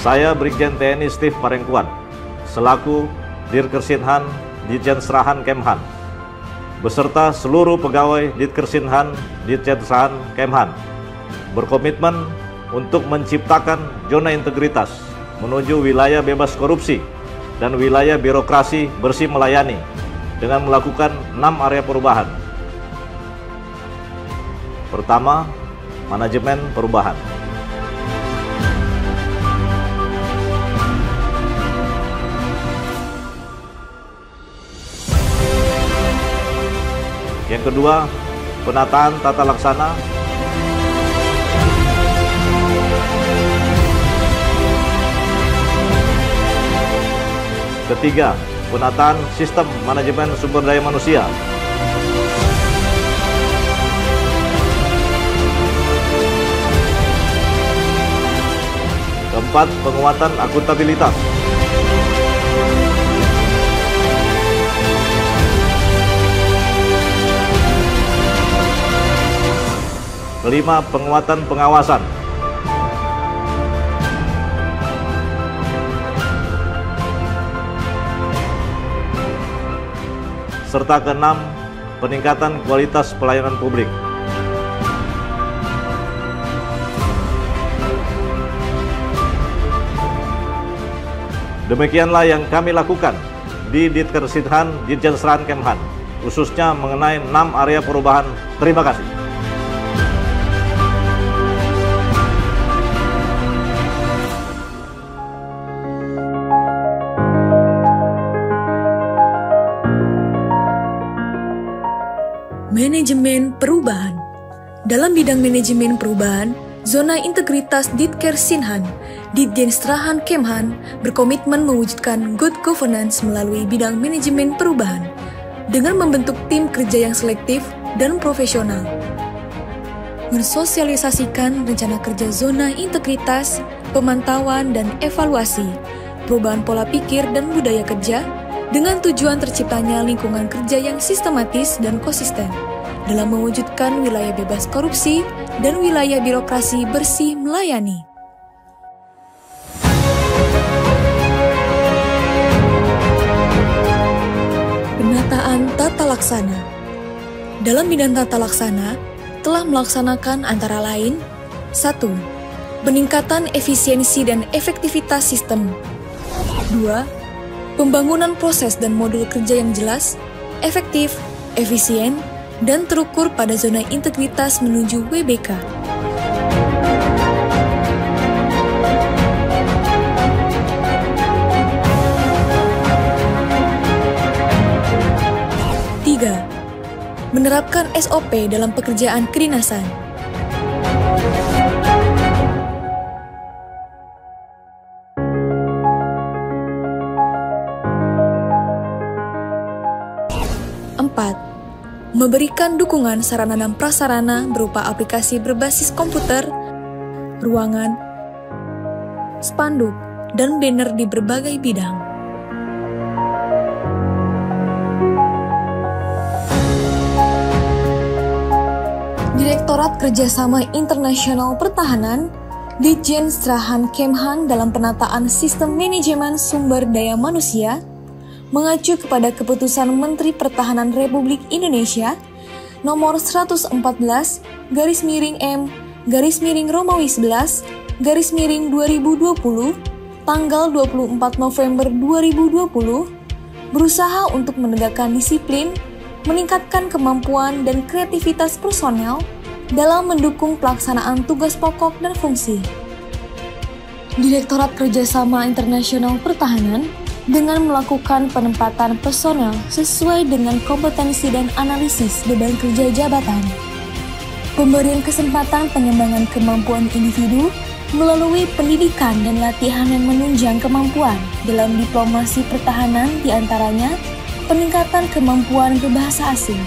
Saya Brigjen TNI Steve Parengkuan, selaku Dirkersinhan Ditjen Serahan Kemhan, beserta seluruh pegawai Ditkersinhan Ditjen Serahan Kemhan, berkomitmen untuk menciptakan zona integritas menuju wilayah bebas korupsi dan wilayah birokrasi bersih melayani dengan melakukan 6 area perubahan. Pertama, manajemen perubahan. Yang kedua, penataan tata laksana. Ketiga, penataan sistem manajemen sumber daya manusia. Keempat, penguatan akuntabilitas. Kelima, penguatan pengawasan. Serta keenam, peningkatan kualitas pelayanan publik. Demikianlah yang kami lakukan di Ditkersinhan Ditjen Serahan Kemhan, khususnya mengenai 6 area perubahan. Terima kasih. Manajemen perubahan. Dalam bidang manajemen perubahan, Zona Integritas Ditkersinhan Ditjen Serahan Kemhan berkomitmen mewujudkan good governance melalui bidang manajemen perubahan dengan membentuk tim kerja yang selektif dan profesional, mensosialisasikan rencana kerja zona integritas, pemantauan dan evaluasi, perubahan pola pikir dan budaya kerja, dengan tujuan terciptanya lingkungan kerja yang sistematis dan konsisten dalam mewujudkan wilayah bebas korupsi dan wilayah birokrasi bersih melayani. Penataan tata laksana. Dalam bidang tata laksana, telah melaksanakan antara lain 1. Peningkatan efisiensi dan efektivitas sistem. 2. Pembangunan proses dan modul kerja yang jelas, efektif, efisien, dan terukur pada zona integritas menuju WBK. 3. Menerapkan SOP dalam pekerjaan kedinasan. 4. Memberikan dukungan sarana dan prasarana berupa aplikasi berbasis komputer, ruangan, spanduk, dan banner di berbagai bidang. Direktorat Kerjasama Internasional Pertahanan, Ditjen Serahan Kemhan dalam penataan sistem manajemen sumber daya manusia, mengacu kepada Keputusan Menteri Pertahanan Republik Indonesia Nomor 114-Romawi 11-Romawi 2020 tanggal 24 November 2020 berusaha untuk menegakkan disiplin, meningkatkan kemampuan dan kreativitas personel dalam mendukung pelaksanaan tugas pokok dan fungsi. Direktorat Kerjasama Internasional Pertahanan dengan melakukan penempatan personel sesuai dengan kompetensi dan analisis beban kerja jabatan. Pemberian kesempatan pengembangan kemampuan individu melalui pendidikan dan latihan yang menunjang kemampuan dalam diplomasi pertahanan, diantaranya peningkatan kemampuan berbahasa asing.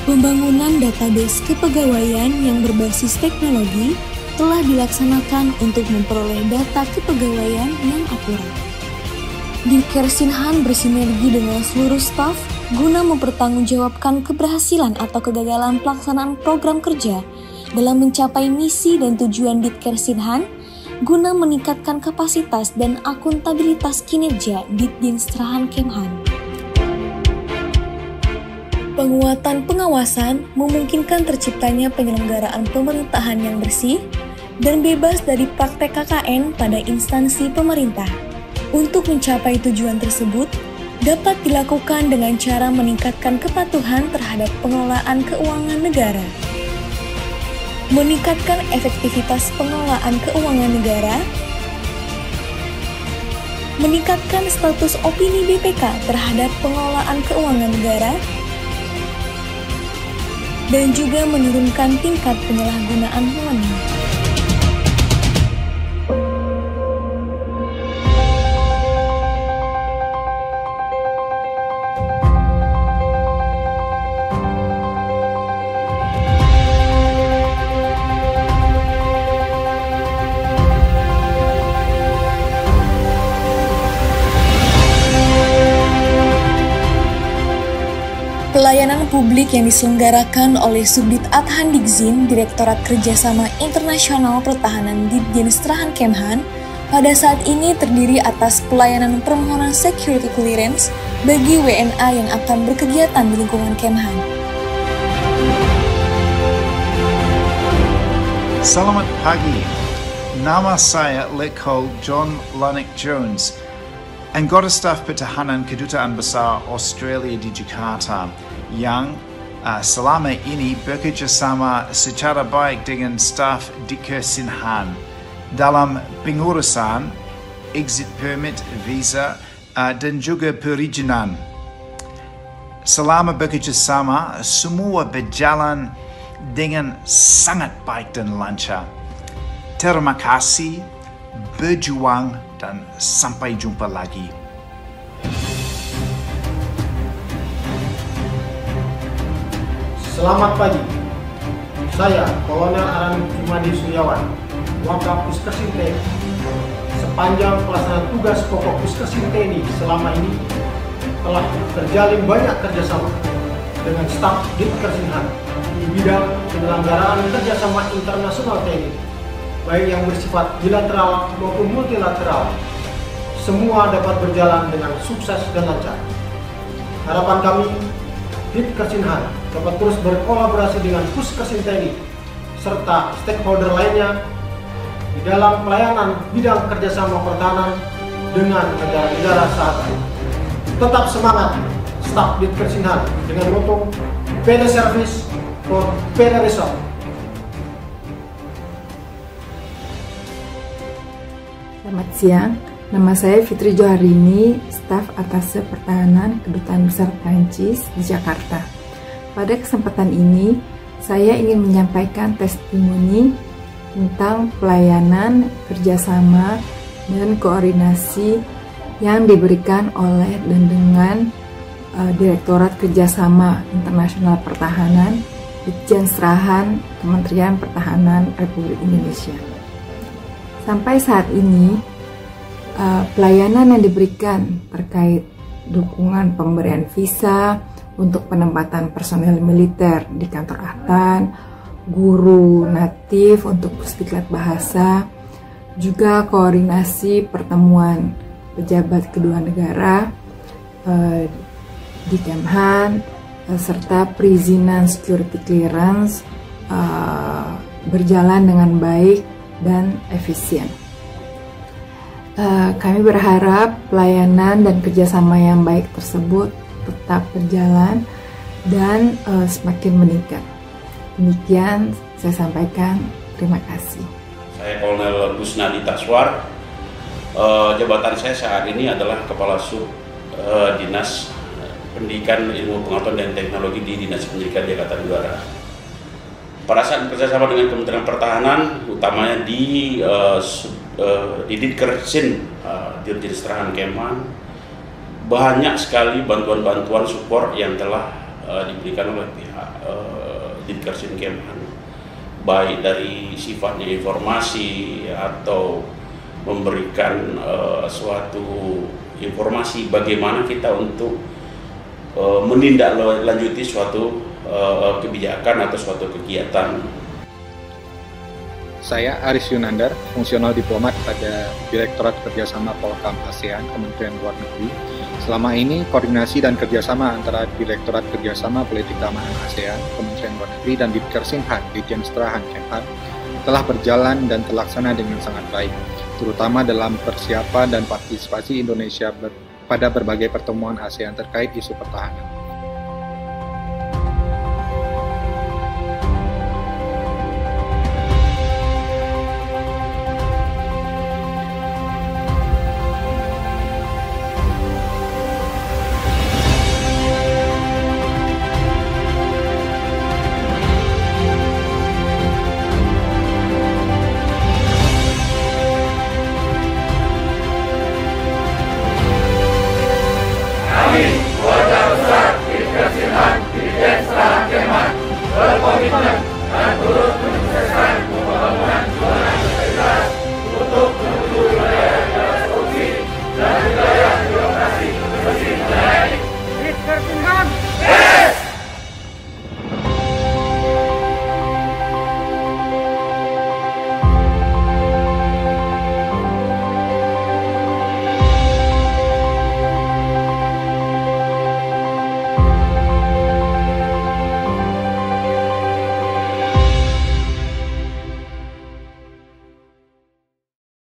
Pembangunan database kepegawaian yang berbasis teknologi telah dilaksanakan untuk memperoleh data kepegawaian yang akurat. Ditkersinhan bersinergi dengan seluruh staf guna mempertanggungjawabkan keberhasilan atau kegagalan pelaksanaan program kerja dalam mencapai misi dan tujuan Ditkersinhan guna meningkatkan kapasitas dan akuntabilitas kinerja Ditjen Serahan Kemhan. Penguatan pengawasan memungkinkan terciptanya penyelenggaraan pemerintahan yang bersih dan bebas dari praktek KKN pada instansi pemerintah. Untuk mencapai tujuan tersebut, dapat dilakukan dengan cara meningkatkan kepatuhan terhadap pengelolaan keuangan negara, meningkatkan efektivitas pengelolaan keuangan negara, meningkatkan status opini BPK terhadap pengelolaan keuangan negara, dan juga menurunkan tingkat penyalahgunaan wewenang. Pelayanan publik yang diselenggarakan oleh Subdit Adhan Dikzin, Direktorat Kerjasama Internasional Pertahanan Ditjen Serahan Kemhan, pada saat ini terdiri atas pelayanan permohonan security clearance bagi WNA yang akan berkegiatan di lingkungan Kemhan. Selamat pagi, nama saya Lekol John Lanik Jones, Anggota Staf Pertahanan Kedutaan Besar Australia di Jakarta yang selama ini bekerjasama secara baik dengan staf Dikersinahan dalam pengurusan exit permit, visa, dan juga perizinan. Selama bekerjasama, semua berjalan dengan sangat baik dan lancar. Terima kasih, berjuang, dan sampai jumpa lagi. Selamat pagi, saya Kolonel Aran Jumadi Suryawan, Wakap Puskesin TNI. Sepanjang pelaksanaan tugas pokok Puskesin TNI selama ini telah terjalin banyak kerjasama dengan staf Ditkersinhan di bidang penyelenggaraan kerjasama internasional TNI, baik yang bersifat bilateral maupun multilateral. Semua dapat berjalan dengan sukses dan lancar. Harapan kami, Ditkersinhan dapat terus berkolaborasi dengan Puskesin TNI serta stakeholder lainnya di dalam pelayanan bidang kerjasama pertahanan dengan negara-negara sahabat. Tetap semangat, staf Ditkersinhan dengan motto Better Service for Better Result. Selamat siang, nama saya Fitri Joharini, staf Atase Pertahanan Kedutaan Besar Prancis di Jakarta. Pada kesempatan ini, saya ingin menyampaikan testimoni tentang pelayanan, kerjasama, dan koordinasi yang diberikan oleh dan dengan Direktorat Kerjasama Internasional Pertahanan, Ditjen Serahan Kementerian Pertahanan Republik Indonesia. Sampai saat ini, pelayanan yang diberikan terkait dukungan pemberian visa untuk penempatan personel militer di kantor Adhan, guru natif untuk pusdiklat bahasa, juga koordinasi pertemuan pejabat kedua negara di Kemhan, serta perizinan security clearance berjalan dengan baik dan efisien. Kami berharap pelayanan dan kerjasama yang baik tersebut tetap berjalan dan semakin meningkat. Demikian saya sampaikan. Terima kasih. Saya Kolonel Busnadi Taswar. Jabatan saya saat ini adalah Kepala Sub Dinas Pendidikan Ilmu Pengetahuan dan Teknologi di Dinas Pendidikan Jakarta Udara. Pada saat bekerjasama dengan Kementerian Pertahanan, utamanya di Ditkersin, Ditjen Serahan Kemhan, banyak sekali bantuan-bantuan support yang telah diberikan oleh pihak Ditkersin Kemhan, baik dari sifatnya informasi atau memberikan suatu informasi bagaimana kita untuk menindaklanjuti suatu kebijakan atau suatu kegiatan. Saya Aris Yunandar, fungsional diplomat pada Direktorat Kerjasama Polkam ASEAN, Kementerian Luar Negeri. Selama ini, koordinasi dan kerjasama antara Direktorat Kerjasama Politik Keamanan ASEAN, Kementerian Luar Negeri, dan Ditkersinhan, Ditjen Serahan Kemhan, telah berjalan dan terlaksana dengan sangat baik, terutama dalam persiapan dan partisipasi Indonesia pada berbagai pertemuan ASEAN terkait isu pertahanan.